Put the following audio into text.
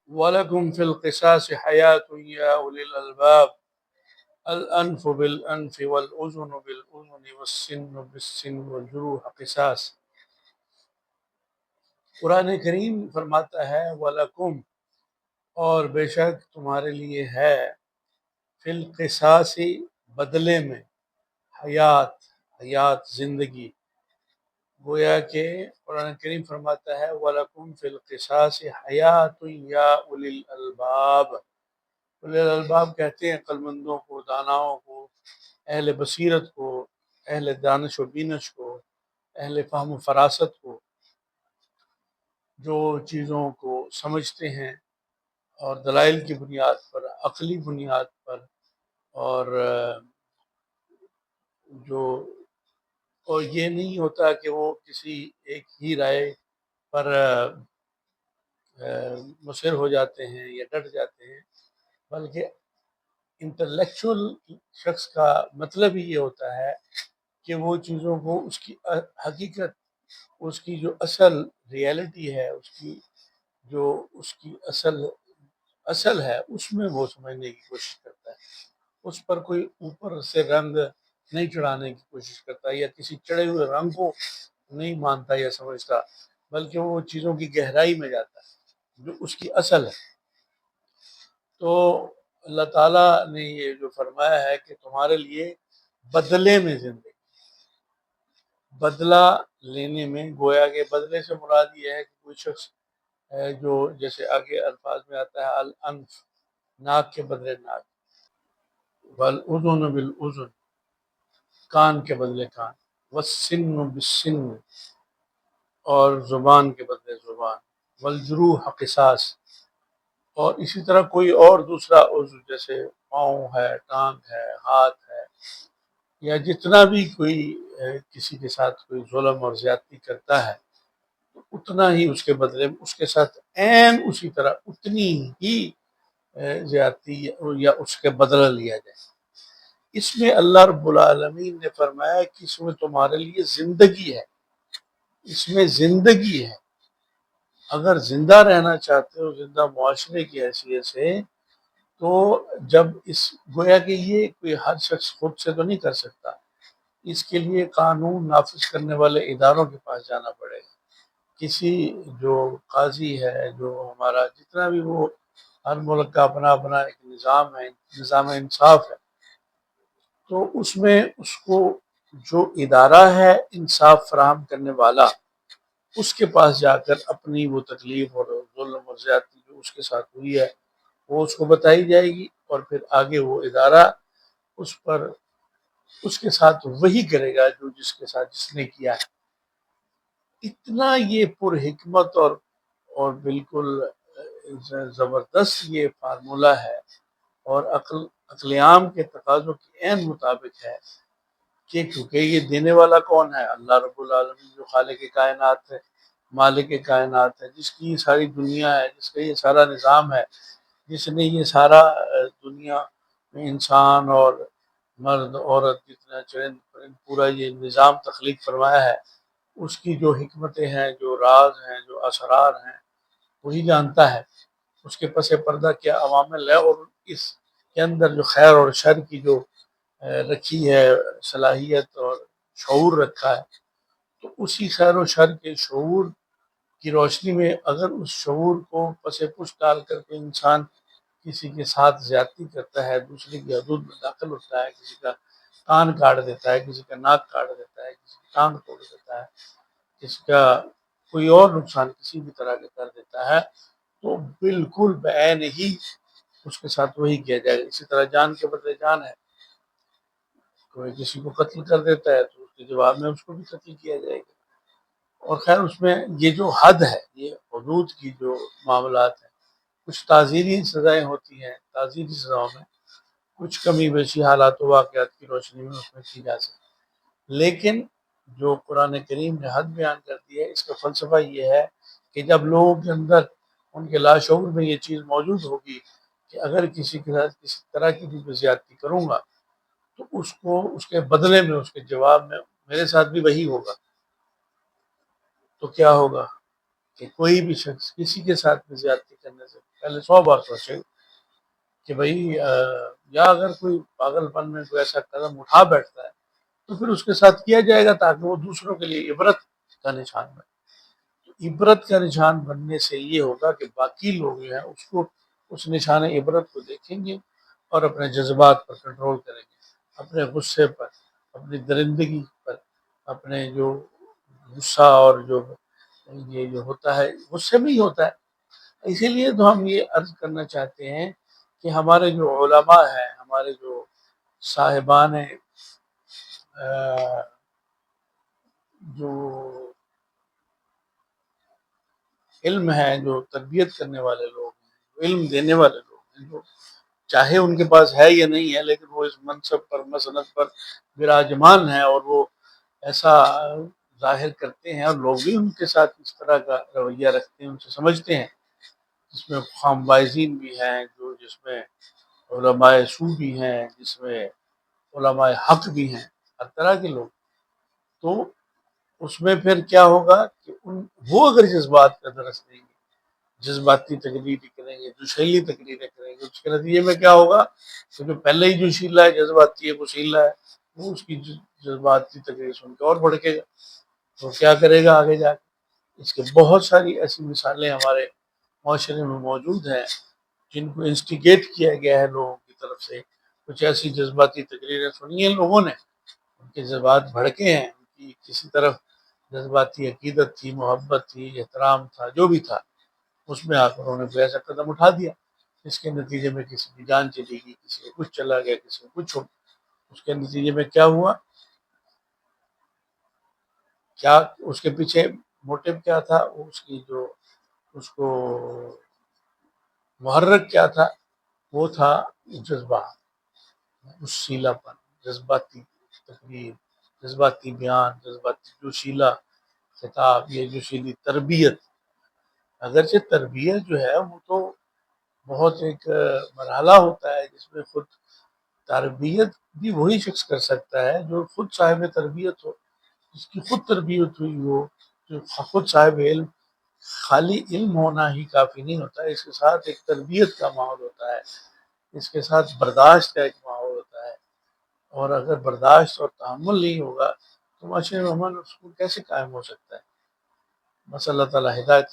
وَلَكُمْ فِي الْقِصَاصِ حَيَاةٌ يَا أُولِي الْأَلْبَابِ الْأَنْفُ بِالْأَنْفِ وَالْأُذُنُ بِالْأُذُنِ وَالسِّنُّ بِالسِّنِّ وَالْجُرُوحُ قِصَاص۔ قرآن کریم فرماتا ہے وَلَكُمْ، اور بے شک تمہارے لیے ہے، فی القصاص بدلے میں، حیات زندگی۔ گویا کہ قرآن کریم فرماتا ہے وَلَكُمْ فِي الْقِصَاصِ حَيَاةٌ يَا أُولِي الْأَلْبَابِ۔ اولی الالباب کہتے ہیں عقل مندوں کو، داناؤں کو، اہل بصیرت کو، اہل دانش و بینش کو، اہل فہم و فراست کو، جو چیزوں کو سمجھتے ہیں اور دلائل کی بنیاد پر، عقلی بنیاد پر، اور جو اور یہ نہیں ہوتا کہ وہ کسی ایک ہی رائے پر مصر ہو جاتے ہیں یا ڈٹ جاتے ہیں، بلکہ انٹلیکچوئل شخص کا مطلب ہی یہ ہوتا ہے کہ وہ چیزوں کو اس کی حقیقت، اس کی جو اصل ریئلٹی ہے، اس کی اصل ہے، اس میں وہ سمجھنے کی کوشش کرتا ہے۔ اس پر کوئی اوپر سے رنگ نہیں چڑھانے کی کوشش کرتا، یا کسی چڑھے ہوئے رنگ کو نہیں مانتا یا سمجھتا، بلکہ وہ چیزوں کی گہرائی میں جاتا ہے جو اس کی اصل ہے۔ تو اللہ تعالیٰ نے یہ جو فرمایا ہے کہ تمہارے لیے بدلے میں زندگی، بدلہ لینے میں، گویا کہ بدلے سے مراد یہ ہے کہ کوئی شخص ہے جو، جیسے آگے الفاظ میں آتا ہے الانف، ناک کے بدلے ناک، والاذن بالاذن، کان کے بدلے کان، والسن بالسن، اور زبان کے بدلے زبان، والجروح قصاص، اور اسی طرح کوئی اور دوسرا عضو جیسے پاؤں ہے، ٹانگ ہے، ہاتھ ہے، یا جتنا بھی کوئی کسی کے ساتھ کوئی ظلم اور زیادتی کرتا ہے، اتنا ہی اس کے بدلے میں اس کے ساتھ عین اسی طرح اتنی ہی زیادتی یا اس کے بدلہ لیا جائے۔ اس میں اللہ رب العالمین نے فرمایا کہ اس میں تمہارے لیے زندگی ہے، اس میں زندگی ہے۔ اگر زندہ رہنا چاہتے ہو، زندہ معاشرے کی حیثیت سے، تو جب گویا کہ یہ کوئی ہر شخص خود سے تو نہیں کر سکتا، اس کے لیے قانون نافذ کرنے والے اداروں کے پاس جانا پڑے گا۔ کسی جو قاضی ہے، جو ہمارا جتنا بھی، وہ ہر ملک کا اپنا اپنا ایک نظام ہے، نظام انصاف ہے، تو اس میں اس کو جو ادارہ ہے انصاف فراہم کرنے والا، اس کے پاس جا کر اپنی وہ تکلیف اور ظلم اور زیادتی جو اس کے ساتھ ہوئی ہے وہ اس کو بتائی جائے گی، اور پھر آگے وہ ادارہ اس کے ساتھ وہی کرے گا جو جس نے کیا ہے۔ اتنا یہ پر حکمت اور بالکل زبردست یہ فارمولہ ہے، اور عقل عام کے تقاضوں کے عین مطابق ہے، کہ کیونکہ یہ دینے والا کون ہے؟ اللہ رب العالمین، جو خالق کائنات ہے، مالک کائنات ہے، جس کی یہ ساری دنیا ہے، جس کا یہ سارا نظام ہے، جس نے یہ سارا دنیا میں انسان اور مرد عورت جتنا چرند پرند پورا یہ نظام تخلیق فرمایا ہے، اس کی جو حکمتیں ہیں، جو راز ہیں، جو اسرار ہیں، وہی جانتا ہے۔ اس کے پس پردہ کیا عوامل ہے، اور اس کے اندر جو خیر اور شر کی جو رکھی ہے صلاحیت اور شعور رکھا ہے، تو اسی خیر و شر کے شعور کی روشنی میں اگر اس شعور کو پس پش ڈال کر کے انسان کسی کے ساتھ زیادتی کرتا ہے، دوسرے کی حدود میں داخل ہوتا ہے، کسی کا کان کاٹ دیتا ہے، کسی کا ناک کاٹ دیتا ہے، کسی کی ٹانگ توڑ دیتا ہے، کسی کا کوئی اور نقصان کسی بھی طرح کا کر دیتا ہے، تو بالکل بعین ہی اس کے ساتھ وہی کیا جائے گا۔ اسی طرح جان کے بدلے جان ہے، کوئی کسی کو قتل کر دیتا ہے تو اس کے جواب میں اس کو بھی قتل کیا جائے گا۔ اور خیر اس میں یہ جو حد ہے، یہ حدود کی جو معاملات ہیں، کچھ تعزیری سزائیں ہوتی ہیں، تعزیری سزاؤں میں کچھ کمی بیشی حالات و واقعات کی روشنی میں اس میں کی جا سکتی، لیکن جو قرآن کریم نے حد بیان کر دی ہے، اس کا فلسفہ یہ ہے کہ جب لوگوں کے اندر، ان کے لاشعور میں یہ چیز موجود ہوگی کہ اگر کسی کے ساتھ کسی طرح کی بھی زیادتی کروں گا تو اس کو اس کے بدلے میں، اس کے جواب میں میرے ساتھ بھی وہی ہوگا، تو کیا ہوگا کہ کوئی بھی شخص کسی کے ساتھ بھی زیادتی کرنے سے پہلے 100 بار سوچے کہ بھائی یا اگر کوئی پاگل پن میں کوئی ایسا قدم اٹھا بیٹھتا ہے تو پھر اس کے ساتھ کیا جائے گا تاکہ وہ دوسروں کے لیے عبرت کا نشان بنے۔ عبرت کا نشان بننے سے یہ ہوگا کہ باقی لوگ جو ہیں اس کو اس نشان عبرت کو دیکھیں گے اور اپنے جذبات پر کنٹرول کریں گے، اپنے غصے پر، اپنی درندگی پر، اپنے جو غصہ اور جو یہ جو ہوتا ہے غصے میں ہی ہوتا ہے۔ اسی لیے تو ہم یہ عرض کرنا چاہتے ہیں کہ ہمارے جو علماء ہیں، ہمارے جو صاحبان جو علم ہے، جو تربیت کرنے والے لوگ ہیں، جو علم دینے والے لوگ ہیں، جو چاہے ان کے پاس ہے یا نہیں ہے لیکن وہ اس منصب پر مسند پر براجمان ہے اور وہ ایسا ظاہر کرتے ہیں، اور لوگ بھی ان کے ساتھ اس طرح کا رویہ رکھتے ہیں، ان سے سمجھتے ہیں، جس میں خام وائزین بھی ہیں، جس میں علماء سو بھی ہیں، جس میں علماء حق بھی ہیں، ہر طرح کے لوگ، تو اس میں پھر کیا ہوگا کہ وہ اگر جذبات کا درس دیں گے، جذباتی تقریری کریں گے، جوشیلی تقریریں کریں گے، اس کے نتیجے میں کیا ہوگا کہ جو پہلے ہی جوشیلا ہے، جذباتی ہے، وسیلہ ہے، وہ اس کی جذباتی تقریر سن کے اور بھڑکے گا، تو کیا کرے گا آگے جا کے۔ اس کے بہت ساری ایسی مثالیں ہمارے معاشرے میں موجود ہیں جن کو انسٹیگیٹ کیا گیا ہے لوگوں کی طرف سے، کچھ ایسی جذباتی تقریریں سنی ہیں لوگوں نے، ان کے جذبات بھڑکے ہیں، ان کی کسی طرف جذباتی عقیدت تھی، محبت تھی، احترام تھا، جو بھی تھا، اس میں آ کر انہوں نے کوئی ایسا قدم اٹھا دیا، اس کے نتیجے میں کسی کی جان چلی گئی، کسی کو کچھ چلا گیا، کسی کو کچھ ہو گیا۔ اس کے نتیجے میں کیا ہوا، کیا اس کے پیچھے موٹیو کیا تھا، اس کی جو اس کو محرک کیا تھا، وہ تھا جذبہ، وسیلہ پن، جذباتی تقریر، جذباتی بیان، جذباتی جوشیلا خطاب، یہ جوشیلی تربیت۔ اگرچہ تربیت جو ہے وہ تو بہت ایک مرحلہ ہوتا ہے جس میں خود تربیت بھی وہی شخص کر سکتا ہے جو خود صاحب تربیت ہو، جس کی خود تربیت ہوئی ہو، جو خود صاحب علم۔ خالی علم ہونا ہی کافی نہیں ہوتا ہے، اس کے ساتھ ایک تربیت کا ماحول ہوتا ہے، اس کے ساتھ برداشت کا ایک ماحول ہوتا ہے، اور اگر برداشت اور تحمل نہیں ہوگا تو معاشرے میں امن اور سکون کیسے قائم ہو سکتا ہے؟ بس اللہ تعالیٰ ہدایت